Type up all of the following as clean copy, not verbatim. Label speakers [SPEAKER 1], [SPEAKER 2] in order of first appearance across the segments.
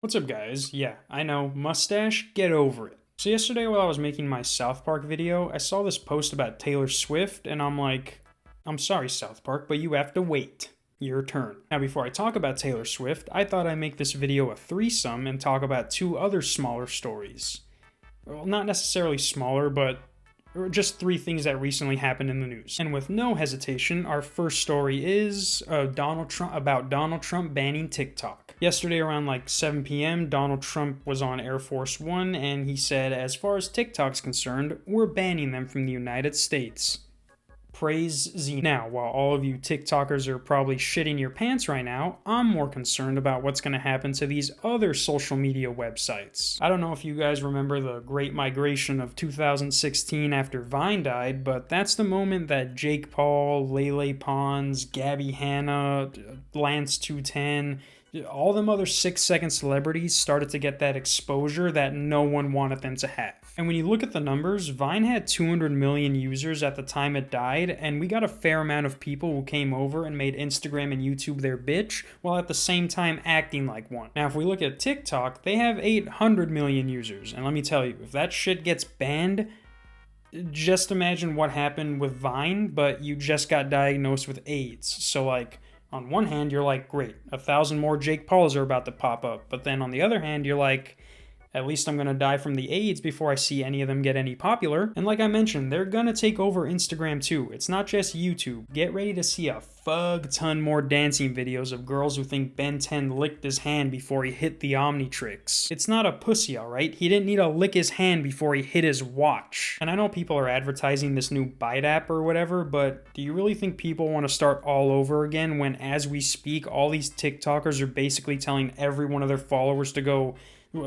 [SPEAKER 1] What's up, guys? Yeah, I know, mustache, get over it. So yesterday while I was making my South Park video, I saw this post about Taylor Swift, and I'm like, I'm sorry, South Park, but you have to wait. Your turn. Now, before I talk about Taylor Swift, I thought I'd make this video a threesome and talk about two other smaller stories. Well, not necessarily smaller, but just three things that recently happened in the news. And with no hesitation, our first story is Donald Trump banning TikTok. Yesterday around like 7 p.m., Donald Trump was on Air Force One and he said, as far as TikTok's concerned, we're banning them from the United States. Praise Z. Now, while all of you TikTokers are probably shitting your pants right now, I'm more concerned about what's going to happen to these other social media websites. I don't know if you guys remember the Great Migration of 2016 after Vine died, but that's the moment that Jake Paul, Lele Pons, Gabby Hanna, Lance 210, all them other 6-second celebrities started to get that exposure that no one wanted them to have. And when you look at the numbers, Vine had 200 million users at the time it died, and we got a fair amount of people who came over and made Instagram and YouTube their bitch, while at the same time acting like one. Now, if we look at TikTok, they have 800 million users, and let me tell you, if that shit gets banned, just imagine what happened with Vine, but you just got diagnosed with AIDS. So, like, on one hand, you're like, great, 1,000 more Jake Pauls are about to pop up. But then on the other hand, you're like, at least I'm gonna die from the AIDS before I see any of them get any popular. And like I mentioned, they're gonna take over Instagram too. It's not just YouTube. Get ready to see a fuck ton more dancing videos of girls who think Ben 10 licked his hand before he hit the Omnitrix. It's not a pussy, alright? He didn't need to lick his hand before he hit his watch. And I know people are advertising this new Bite app or whatever, but do you really think people want to start all over again when, as we speak, all these TikTokers are basically telling every one of their followers to go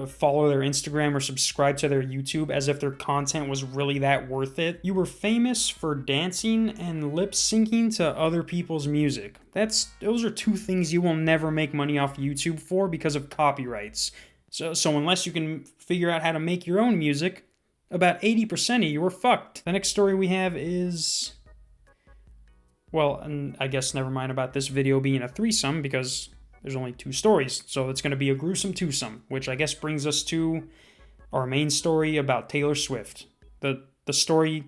[SPEAKER 1] follow their Instagram or subscribe to their YouTube as if their content was really that worth it? You were famous for dancing and lip syncing to other people's music. Those are two things you will never make money off YouTube for because of copyrights. So unless you can figure out how to make your own music, about 80% of you are fucked. The next story we have is, well, and I guess never mind about this video being a threesome because there's only two stories, so it's going to be a gruesome twosome, which I guess brings us to our main story about Taylor Swift. The story,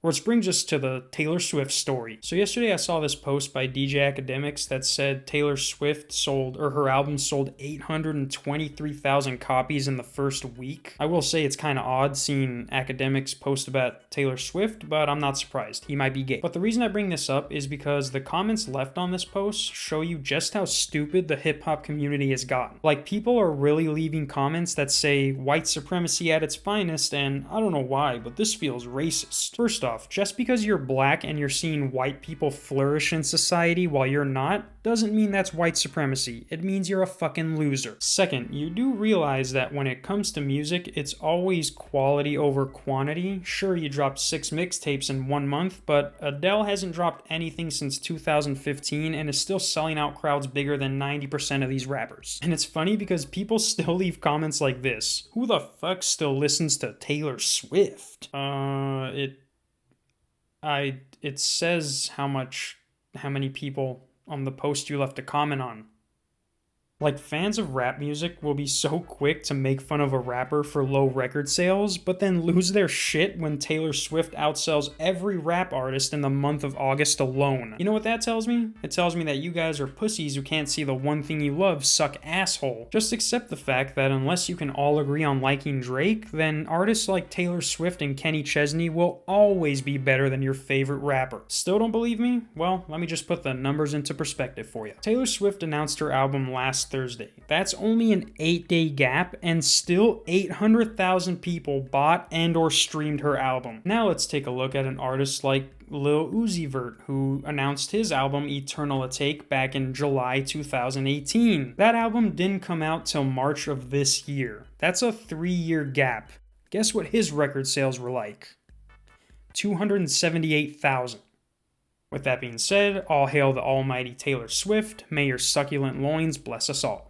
[SPEAKER 1] which brings us to the Taylor Swift story. So yesterday I saw this post by DJ Academics that said Taylor Swift her album sold 823,000 copies in the first week. I will say it's kind of odd seeing Academics post about Taylor Swift, but I'm not surprised. He might be gay. But the reason I bring this up is because the comments left on this post show you just how stupid the hip-hop community has gotten. Like, people are really leaving comments that say white supremacy at its finest, and I don't know why, but this feels racist. First off, just because you're black and you're seeing white people flourish in society while you're not, doesn't mean that's white supremacy. It means you're a fucking loser. Second, you do realize that when it comes to music, it's always quality over quantity. Sure, you dropped 6 mixtapes in 1 month, but Adele hasn't dropped anything since 2015 and is still selling out crowds bigger than 90% of these rappers. And it's funny because people still leave comments like this. Who the fuck still listens to Taylor Swift? It says how many people on the post you left a comment on. Like, fans of rap music will be so quick to make fun of a rapper for low record sales, but then lose their shit when Taylor Swift outsells every rap artist in the month of August alone. You know what that tells me? It tells me that you guys are pussies who can't see the one thing you love suck asshole. Just accept the fact that unless you can all agree on liking Drake, then artists like Taylor Swift and Kenny Chesney will always be better than your favorite rapper. Still don't believe me? Well, let me just put the numbers into perspective for you. Taylor Swift announced her album last Thursday. That's only an 8-day gap, and still 800,000 people bought and or streamed her album. Now let's take a look at an artist like Lil Uzi Vert, who announced his album Eternal Atake back in July 2018. That album didn't come out till March of this year. That's a 3-year gap. Guess what his record sales were like? 278,000. With that being said, all hail the almighty Taylor Swift. May your succulent loins bless us all.